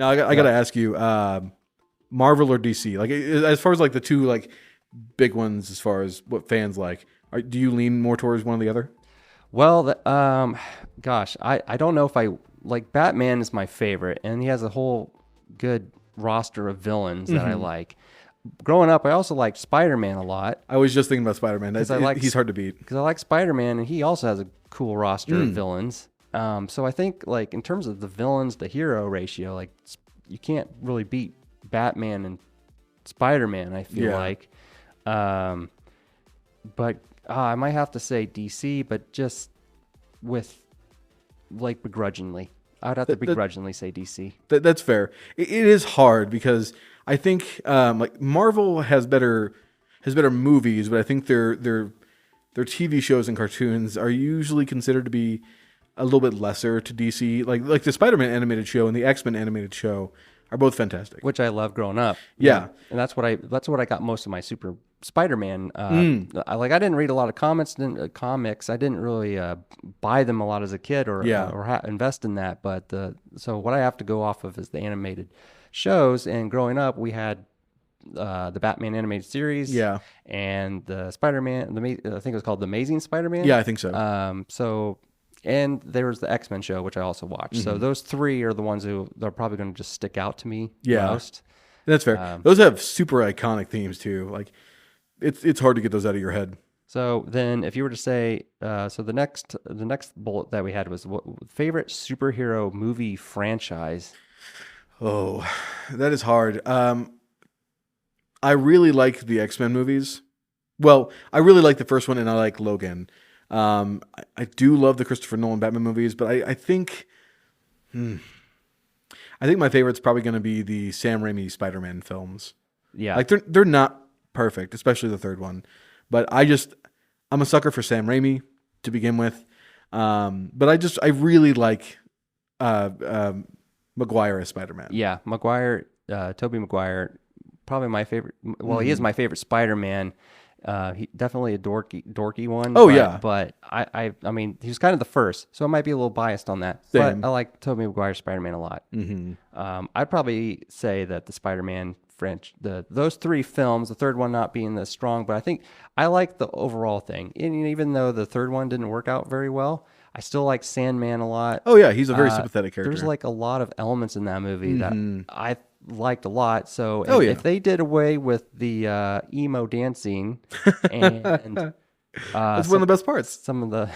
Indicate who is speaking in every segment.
Speaker 1: Now I got to ask you, Marvel or DC? Like as far as like the two like big ones, as far as what fans like, do you lean more towards one or the other?
Speaker 2: Well, gosh, I don't know if I like Batman is my favorite, and he has a whole good roster of villains that I like. Growing up, I also liked Spider-Man a lot
Speaker 1: I was just thinking about Spider-Man. He's hard to beat.
Speaker 2: because I like Spider-Man, and he also has a cool roster of villains. So I think like in terms of the villains to hero ratio, like you can't really beat Batman and Spider-Man. I feel
Speaker 1: Yeah.
Speaker 2: like, but I might have to say DC, but just with like begrudgingly. I'd have to begrudgingly say DC.
Speaker 1: That's fair. It is hard because I think like Marvel has better movies, but I think their TV shows and cartoons are usually considered to be a little bit lesser to DC. Like the Spider-Man animated show and the X-Men animated show are both fantastic.
Speaker 2: Which I loved growing up.
Speaker 1: Yeah.
Speaker 2: And that's what I got most of my Super Spider-Man. I didn't read a lot of comics. I didn't really buy them a lot as a kid or invest in that. But so what I have to go off of is the animated shows. And growing up, we had the Batman animated series.
Speaker 1: Yeah.
Speaker 2: And the Spider-Man. I think it was called The Amazing Spider-Man.
Speaker 1: Yeah, I think so.
Speaker 2: And there was the X-Men show, which I also watched. So those three are the ones who they're probably going to just stick out to me most.
Speaker 1: That's fair. Those have super iconic themes too. Like it's hard to get those out of your head.
Speaker 2: So then, if you were to say, so the next bullet that we had was what favorite superhero movie franchise.
Speaker 1: Oh, that is hard. I really like the X-Men movies. Well, I really like the first one, and I like Logan. I do love the Christopher Nolan Batman movies, but I think my favorite's probably going to be the Sam Raimi Spider-Man films.
Speaker 2: Yeah,
Speaker 1: like they're not perfect, especially the third one, but I'm a sucker for Sam Raimi to begin with. But I really like Maguire as Spider-Man.
Speaker 2: Yeah, Tobey Maguire, probably my favorite. Well, he is my favorite Spider-Man. He definitely a dorky one.
Speaker 1: Oh, yeah.
Speaker 2: But I mean, he was kind of the first, so I might be a little biased on that.
Speaker 1: Same.
Speaker 2: But I like Tobey Maguire's Spider-Man a lot. I'd probably say that the Spider-Man those three films, the third one not being as strong, but I think I like the overall thing. And even though the third one didn't work out very well, I still like Sandman a lot.
Speaker 1: Oh yeah, he's a very sympathetic character.
Speaker 2: There's like a lot of elements in that movie that I liked a lot. So if they did away with the emo dancing and
Speaker 1: that's one of the best parts.
Speaker 2: Some of the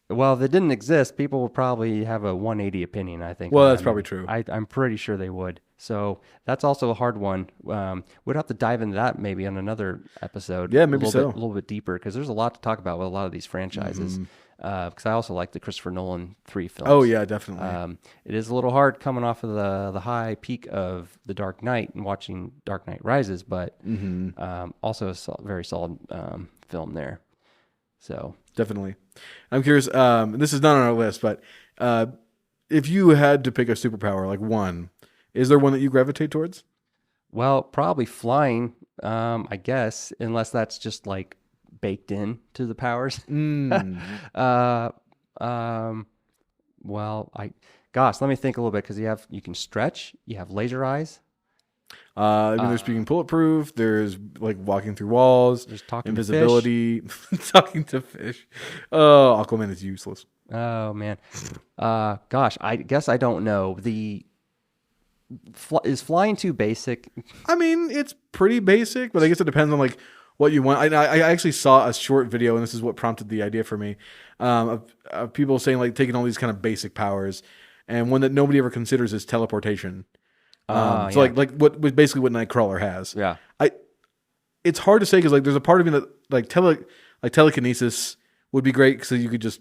Speaker 2: well, if it didn't exist, people would probably have a 180 opinion, I think.
Speaker 1: Well, that's probably true.
Speaker 2: I'm pretty sure they would. So that's also a hard one. We'd have to dive into that maybe on another episode.
Speaker 1: Yeah, maybe
Speaker 2: a little bit deeper, because there's a lot to talk about with a lot of these franchises. Because I also like the Christopher Nolan 3 films.
Speaker 1: Oh yeah, definitely.
Speaker 2: It is a little hard coming off of the high peak of The Dark Knight and watching Dark Knight Rises, but also a very solid film there. So
Speaker 1: definitely. I'm curious. This is not on our list, but if you had to pick a superpower, like one, is there one that you gravitate towards?
Speaker 2: Well, probably flying, I guess, unless that's just like baked in to the powers. Well, let me think a little bit, because you can stretch, you have laser eyes.
Speaker 1: I mean, there's being bulletproof. There's like walking through walls.
Speaker 2: There's talking
Speaker 1: invisibility. To fish. Talking to fish. Oh, Aquaman is useless.
Speaker 2: Oh man. I guess I don't know. Is flying too basic?
Speaker 1: I mean, it's pretty basic, but I guess it depends on like what you want. I actually saw a short video, and this is what prompted the idea for me, of people saying like taking all these kind of basic powers, and one that nobody ever considers is teleportation. Like what Nightcrawler has.
Speaker 2: Yeah.
Speaker 1: It's hard to say, because like there's a part of me that like telekinesis would be great, so you could just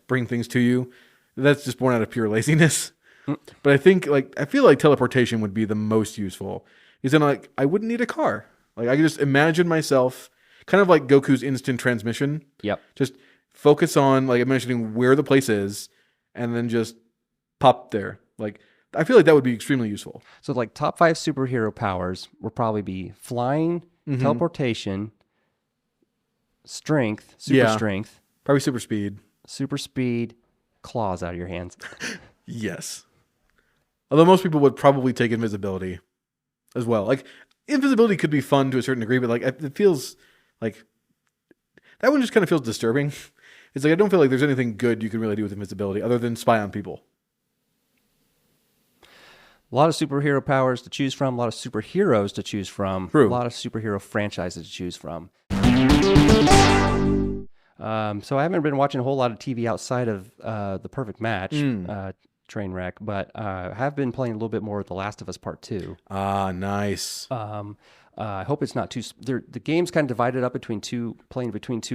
Speaker 1: bring things to you. That's just born out of pure laziness. But I feel like teleportation would be the most useful. Because then like I wouldn't need a car. Like I could just imagine myself kind of like Goku's instant transmission.
Speaker 2: Yep.
Speaker 1: Just focus on like imagining where the place is, and then just pop there. Like I feel like that would be extremely useful.
Speaker 2: So like top 5 superhero powers would probably be flying, teleportation, strength, strength,
Speaker 1: probably super speed,
Speaker 2: claws out of your hands.
Speaker 1: Yes. Although most people would probably take invisibility as well. Like, invisibility could be fun to a certain degree, but like it feels like that one just kind of feels disturbing. It's like I don't feel like there's anything good you can really do with invisibility other than spy on people.
Speaker 2: A lot of superhero powers to choose from, a lot of superheroes to choose from,
Speaker 1: True.
Speaker 2: A lot of superhero franchises to choose from. So I haven't been watching a whole lot of TV outside of The Perfect Match, train wreck, but I have been playing a little bit more with The Last of Us Part 2.
Speaker 1: Ah, nice.
Speaker 2: I hope it's not too... The game's kind of divided up between two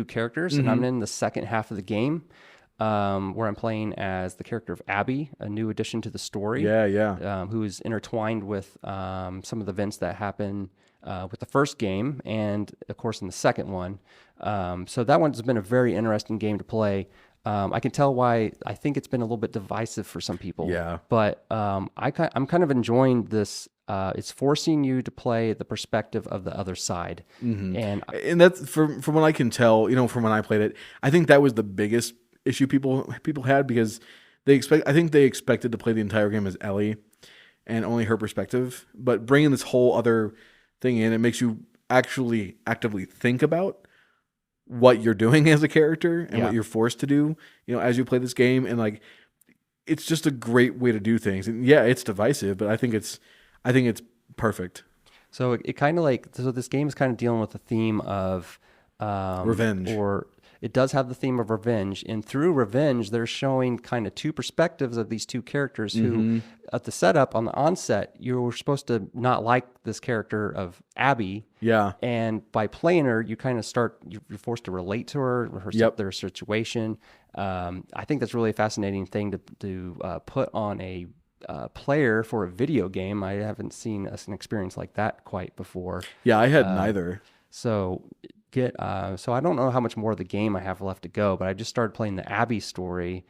Speaker 2: characters, and I'm in the second half of the game. Where I'm playing as the character of Abby, a new addition to the story. Who is intertwined with some of the events that happen with the first game and, of course, in the second one. So that one's been a very interesting game to play. I can tell why I think it's been a little bit divisive for some people.
Speaker 1: Yeah.
Speaker 2: But I'm kind of enjoying this. It's forcing you to play the perspective of the other side. And
Speaker 1: that's from what I can tell, from when I played it, I think that was the biggest issue people had, because I think they expected to play the entire game as Ellie and only her perspective, but bringing this whole other thing in, it makes you actually actively think about what you're doing as a character and what you're forced to do, as you play this game. And like, it's just a great way to do things. And yeah, it's divisive, but I think it's perfect.
Speaker 2: So it kind of this game is kind of dealing with the theme of
Speaker 1: revenge,
Speaker 2: or it does have the theme of revenge, and through revenge, they're showing kind of two perspectives of these two characters who, at the setup, on the onset, you were supposed to not like this character of Abby.
Speaker 1: Yeah.
Speaker 2: And by playing her, you kind of you're forced to relate to her their situation. I think that's really a fascinating thing to put on a player for a video game. I haven't seen an experience like that quite before.
Speaker 1: Yeah, I had neither.
Speaker 2: So I don't know how much more of the game I have left to go, but I just started playing the Abby story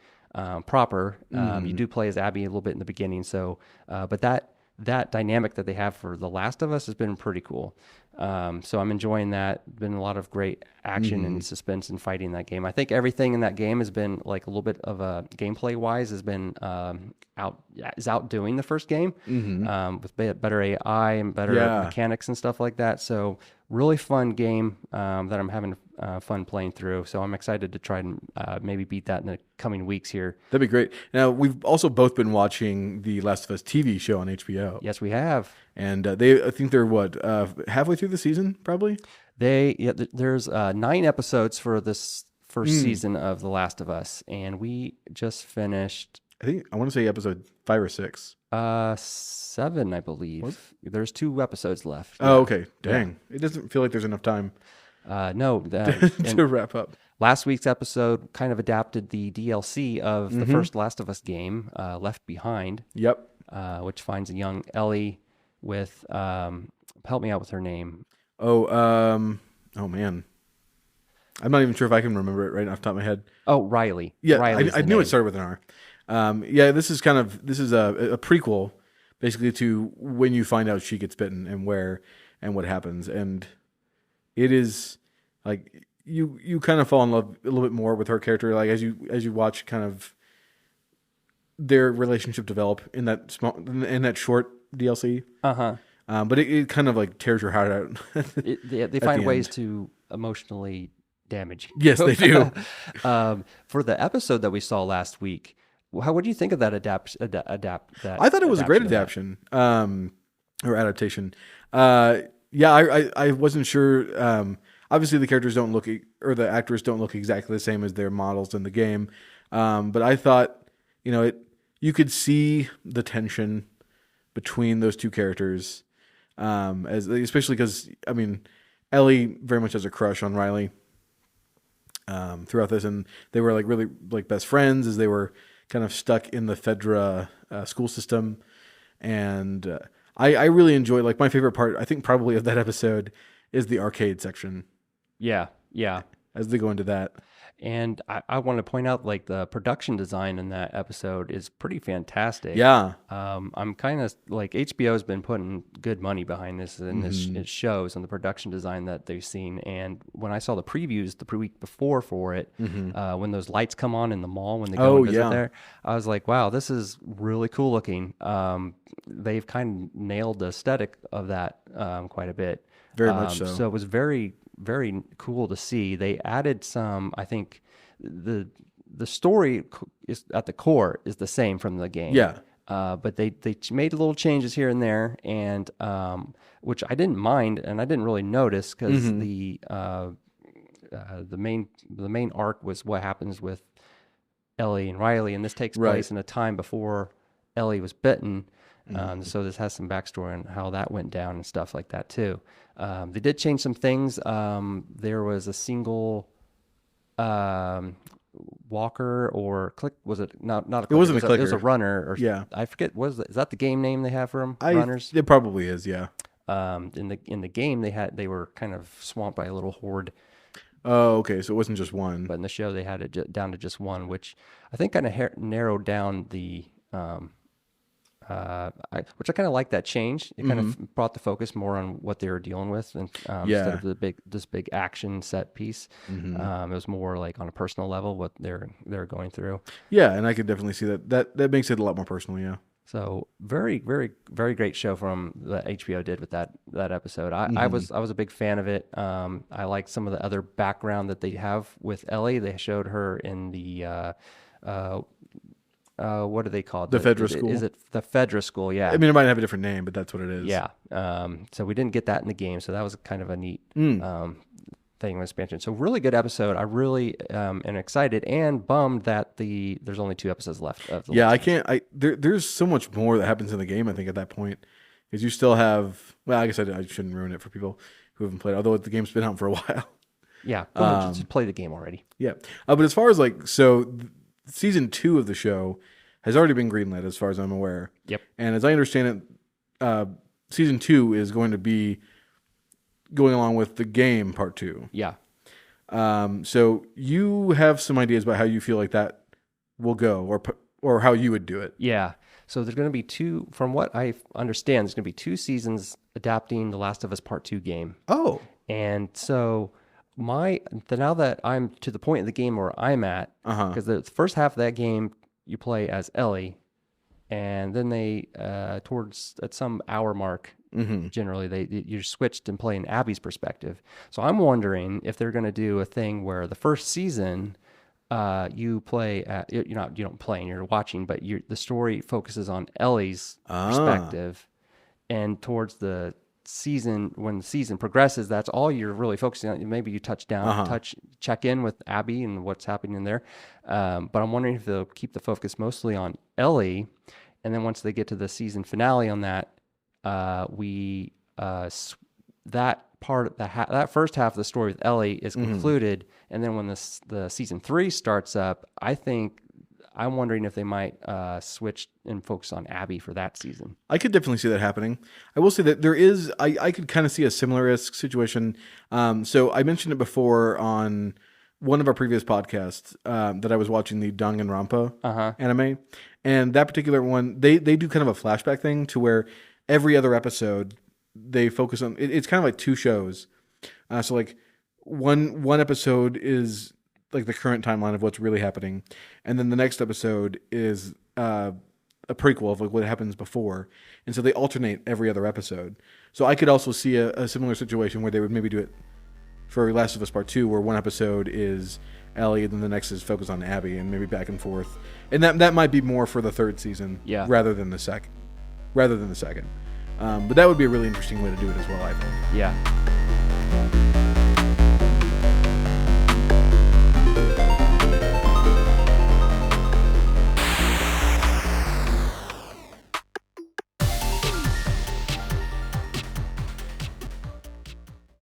Speaker 2: proper. You do play as Abby a little bit in the beginning, but that dynamic that they have for The Last of Us has been pretty cool. So I'm enjoying that. Been a lot of great action and suspense and fighting in that game. I think everything in that game has been like a little bit of a gameplay wise has been outdoing the first game with better AI and better mechanics and stuff like that. So really fun game that I'm having fun playing through. So I'm excited to try and maybe beat that in the coming weeks here.
Speaker 1: That'd be great. Now, we've also both been watching the Last of Us TV show on HBO.
Speaker 2: Yes, we have.
Speaker 1: And I think they're halfway through the season, probably?
Speaker 2: There's 9 episodes for this first season of The Last of Us, and we just finished...
Speaker 1: I want to say episode 5 or 6.
Speaker 2: 7, I believe. What? There's 2 episodes left.
Speaker 1: Oh, okay. Dang. Yeah. It doesn't feel like there's enough time.
Speaker 2: No.
Speaker 1: To wrap up.
Speaker 2: Last week's episode kind of adapted the DLC of the first Last of Us game, Left Behind.
Speaker 1: Yep.
Speaker 2: Which finds a young Ellie with... help me out with her name.
Speaker 1: Oh man. I'm not even sure if I can remember it right off the top of my head.
Speaker 2: Oh, Riley.
Speaker 1: Yeah, I knew it started with an R. This is a prequel, basically, to when you find out she gets bitten and where and what happens, and it is like you kind of fall in love a little bit more with her character, like as you watch kind of their relationship develop in that short DLC. But it kind of like tears your heart out.
Speaker 2: They find ways to emotionally damage you.
Speaker 1: Yes, they do.
Speaker 2: For the episode that we saw last week, what do you think of that
Speaker 1: I thought it was a great adaptation or adaptation. I wasn't sure. Obviously, the characters don't look, or the actors don't look exactly the same as their models in the game. But I thought, you could see the tension between those two characters, especially because Ellie very much has a crush on Riley throughout this, and they were like really like best friends as they were kind of stuck in the Fedra school system, and I really enjoyed, like, my favorite part, I think probably of that episode is the arcade section.
Speaker 2: Yeah.
Speaker 1: As they go into that.
Speaker 2: And I want to point out, like, the production design in that episode is pretty fantastic.
Speaker 1: Yeah.
Speaker 2: I'm kind of like, HBO's been putting good money behind this, and it shows on the production design that they've seen. And when I saw the previews the week before for it, when those lights come on in the mall when they go and visit there, I was like, wow, this is really cool looking. They've kind of nailed the aesthetic of that quite a bit.
Speaker 1: Very much so.
Speaker 2: So it was very, very cool to see. They added some, I think the story is at the core is the same from the game.
Speaker 1: Yeah.
Speaker 2: But they made little changes here and there, and which I didn't mind, and I didn't really notice, because the main arc was what happens with Ellie and Riley, and this takes place in a time before Ellie was bitten. So this has some backstory on how that went down and stuff like that too. They did change some things. There was a single walker or click. Was it not a clicker?
Speaker 1: It wasn't a clicker.
Speaker 2: It was a runner. Or,
Speaker 1: yeah.
Speaker 2: I forget. Is that the game name they have for them? Runners?
Speaker 1: It probably is, yeah.
Speaker 2: In the game they were kind of swamped by a little horde.
Speaker 1: Oh, okay. So it wasn't just one.
Speaker 2: But in the show they had it down to just one, which I think kind of narrowed down the which I kind of like that change. It kind of brought the focus more on what they were dealing with, and instead of this big action set piece. It was more like on a personal level what they're going through.
Speaker 1: Yeah, and I could definitely see that makes it a lot more personal. Yeah.
Speaker 2: So very, very, very great show from that HBO did with that episode. I was a big fan of it. I liked some of the other background that they have with Ellie. They showed her in the what are they called?
Speaker 1: The Fedra School.
Speaker 2: Is it the Fedra School? Yeah.
Speaker 1: I mean, it might have a different name, but that's what it is.
Speaker 2: Yeah. So we didn't get that in the game, so that was kind of a neat thing with expansion. So really good episode. I really am excited and bummed that there's only 2 episodes left.
Speaker 1: There's so much more that happens in the game, I think, at that point, because you still have. Well, I guess I shouldn't ruin it for people who haven't played, although the game's been out for a while.
Speaker 2: Yeah. Just play the game already.
Speaker 1: Yeah. But as far as season 2 of the show has already been greenlit, as far as I'm aware.
Speaker 2: Yep.
Speaker 1: And as I understand it, season 2 is going to be going along with the game part 2.
Speaker 2: Yeah.
Speaker 1: So you have some ideas about how you feel like that will go, or how you would do it.
Speaker 2: Yeah. So there's going to be 2, from what I understand, there's going to be 2 seasons adapting the Last of Us Part 2 game.
Speaker 1: Oh.
Speaker 2: And so now that I'm to the point in the game where I'm at, because the first half of that game you play as Ellie, and then they at some hour mark, generally you're switched and playing Abby's perspective. So I'm wondering if they're going to do a thing where the first season you play you don't play and you're watching, but the story focuses on Ellie's perspective, and towards the season, when the season progresses, that's all you're really focusing on. Maybe you check in with Abby and what's happening there, but I'm wondering if they'll keep the focus mostly on Ellie, and then once they get to the season finale on that, that first half of the story with Ellie is concluded, and then when the season 3 starts up, I'm wondering if they might switch and focus on Abby for that season.
Speaker 1: I could definitely see that happening. I will say that there is, I could kind of see a similar-esque situation. So I mentioned it before on one of our previous podcasts that I was watching the Danganronpa anime. And that particular one, they do kind of a flashback thing to where every other episode they focus on, it's kind of like 2 shows. So like one episode is like the current timeline of what's really happening, and then the next episode is a prequel of like what happens before, and so they alternate every other episode. So I could also see a similar situation where they would maybe do it for Last of Us Part 2, where one episode is Ellie and then the next is focused on Abby, and maybe back and forth, and that might be more for the 3rd season, rather than the second. But that would be a really interesting way to do it as well, I think.
Speaker 2: Yeah.